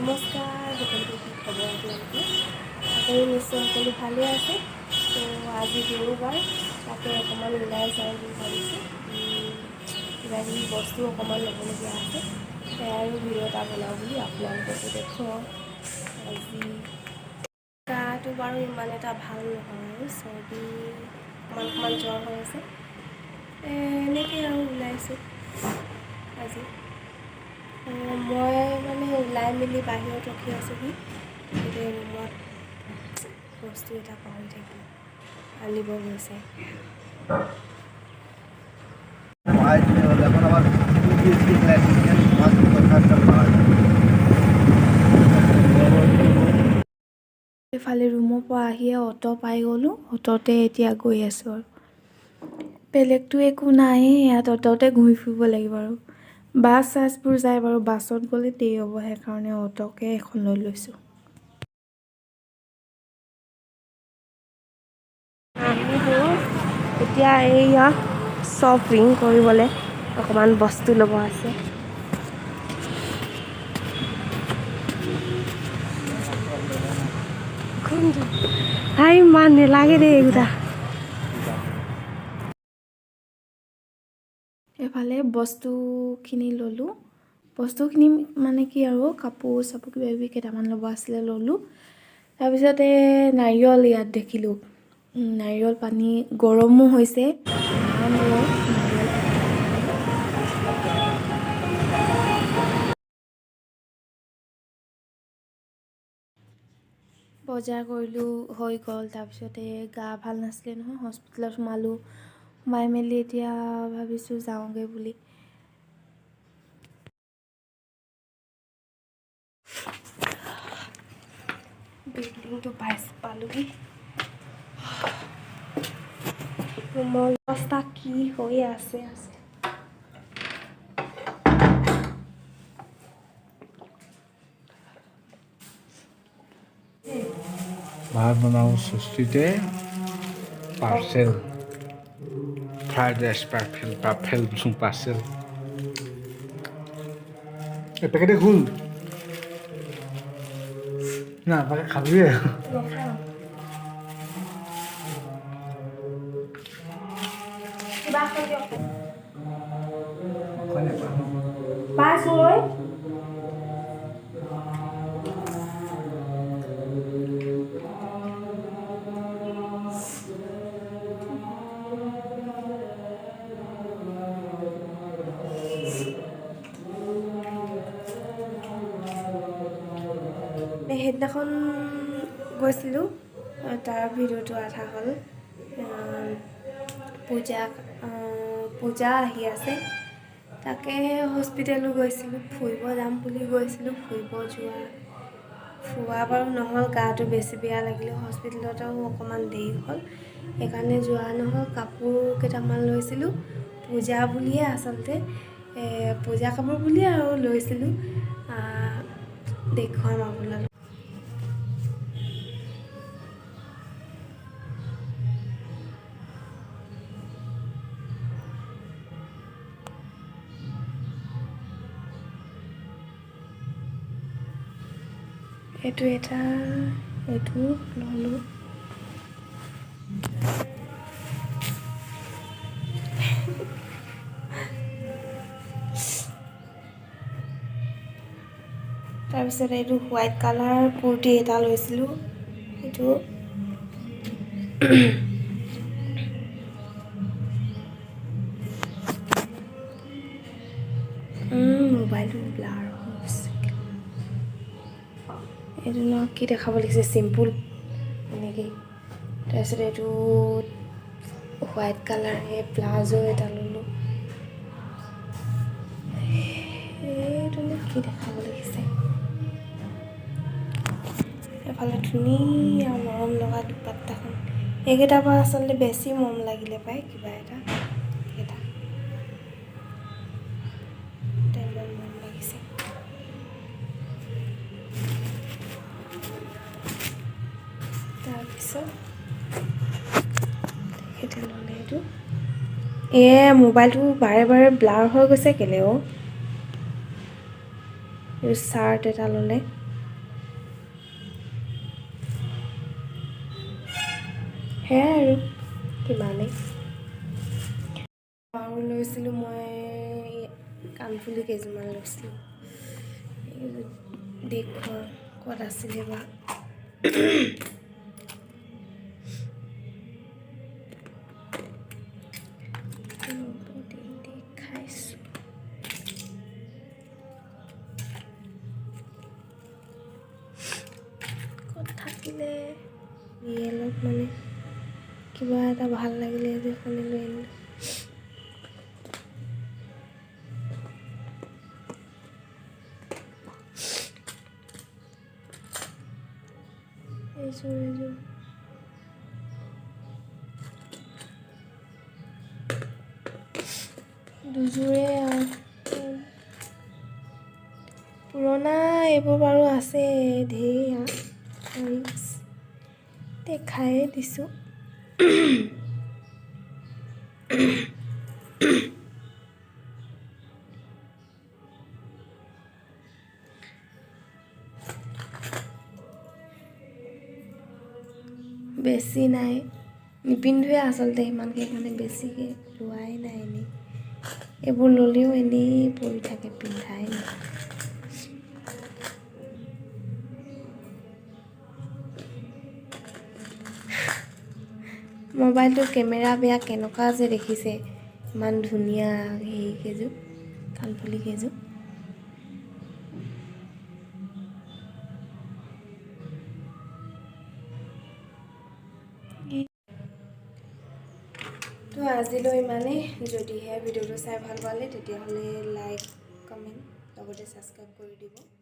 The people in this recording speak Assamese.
নমস্কাৰ সকলোকে কি খবৰ আপোনালোকে আপুনি নিশ্চয় সকলো ভালে আছে তো আজি দেওবাৰ তাকে অকণমান ওলাই যাওঁ বুলি ভাবিছোঁ কিবাকিবি বস্তু অকণমান ল'বলগীয়া আছে আৰু ভিডিঅ' এটা বনাওঁ বুলি আপোনালোককো দেখুৱাওঁ আজি গাটো বাৰু ইমান এটা ভাল নহয় চৰ্দি অকণমান জ্বৰ হৈ আছে এনেকৈ আৰু ওলাইছোঁ আজি মই মানে ওলাই মেলি বাহিৰত ৰখি আছোঁহি গতিকে ৰুমত বস্তু এটা পাহৰি থাকিলোঁ আনিব গৈছে এইফালে ৰুমৰ পৰা আহিয়ে অটো পাই গ'লোঁ অটোতে এতিয়া গৈ আছোঁ আৰু বেলেগতো একো নাই ইয়াত অটোতে ঘূৰি ফুৰিব লাগিব আৰু বাছ চাছবোৰ যায় বাৰু বাছত গ'লে দেৰি হ'ব সেইকাৰণে অটোকে এখন লৈ লৈছোঁ আহিলোঁ এতিয়া এইয়া শ্বপিং কৰিবলৈ অকণমান বস্তু ল'ব আছে হাই ইমান নেলাগে দেই এইকেইটা এইফালে বস্তুখিনি ল'লোঁ বস্তুখিনি মানে কি আৰু কাপোৰ চাপোৰ কিবা কিবি কেইটামান ল'ব আছিলে ল'লোঁ তাৰপিছতে নাৰিকল ইয়াত দেখিলোঁ নাৰিকল পানী গৰমো হৈছে বজাৰ কৰিলোঁ হৈ গ'ল তাৰপিছতে গা ভাল নাছিলে নহয় হস্পিটেলত সোমালোঁ সোমাই মেলি এতিয়া ভাবিছোঁ যাওঁগৈ বুলি বিল্ডিংটো পালোহি ৰুমৰ অৱস্থা কি হৈ আছে ভাত বনাওঁ ষষ্ঠীতে parcel fried rice parcel parcel এই পেকেটে খুল না তাকে খাবি পাইছোঁ ঐ সেইদিনাখন গৈছিলোঁ তাৰ ভিডিঅ'টো আধা হ'ল পূজা আহি আছে তাকে হস্পিটেলো গৈছিলোঁ ফুৰিব যাম বুলি গৈছিলোঁ ফুৰা বাৰু নহ'ল গাটো বেছি বেয়া লাগিলে হস্পিটেলতো অকণমান দেৰি হ'ল সেইকাৰণে যোৱা নহ'ল কাপোৰ কেইটামান লৈছিলোঁ পূজা বুলিয়ে আচলতে পূজা কাপোৰ বুলিয়ে আৰু লৈছিলোঁ দেখুৱাম আপোনালোকক এইটো এটা এইটো ল'লোঁ তাৰপিছত এইটো হোৱাইট কালাৰ কুৰ্তি এটা লৈছিলোঁ এইটো মোবাইলটো ব্লাৰ হৈছে এইটো ন কি দেখাব লাগিছে চিম্পুল এনেকৈ তাৰপিছত এইটো হোৱাইট কালাৰ এই প্লাজো এটা ল'লোঁ এইটো কি দেখাব লাগিছে এফালে ধুনীয়া মৰম লগা দুপাট্টাখন এইকেইটাৰ পৰা আচলতে বেছি মৰম লাগিলে পায় কিবা এটা মৰম লাগিছে তাৰপিছত তেখেতে ল'লে এইটো মোবাইলটো বাৰে বাৰে ব্লাৰ হৈ গৈছে কেলে এইটো চাৰ্ট এটা ল'লে সেয়াই আৰু কিমানেই আৰু লৈছিলোঁ মই কাণফুলি কেইযোৰমান লৈছিলোঁ দেখুৱা ক'ত আছিলে বা দেখাইছোঁ ক'ত থাকিলে ৰিয়েলত মানে কিবা এটা ভাল লাগিলে যে এখনে লৈ আনিলোঁ এইযোৰ দুযোৰে আৰু পুৰণা এইবোৰ বাৰু আছে ধেৰ ইয়াৰিংছ দেখায়ে দিছোঁ বেছি নাই নিপিন্ধোৱে আচলতে ইমানকৈ মানে বেছিকৈ লোৱাই নাই এনেই এইবোৰ ল'লেও এনেই পৰি থাকে পিন্ধাই নাই মোবাইলটোৰ কেমেৰা বেয়া কেনেকুৱা যে দেখিছে ইমান ধুনীয়া সেইকেইযোৰ কাণফুলি কেইযোৰ তো আজিলৈ ইমানেই যদিহে ভিডিঅ'টো চাই ভাল পালে তেতিয়াহ'লে লাইক কমেণ্ট লগতে ছাবস্ক্ৰাইব কৰি দিব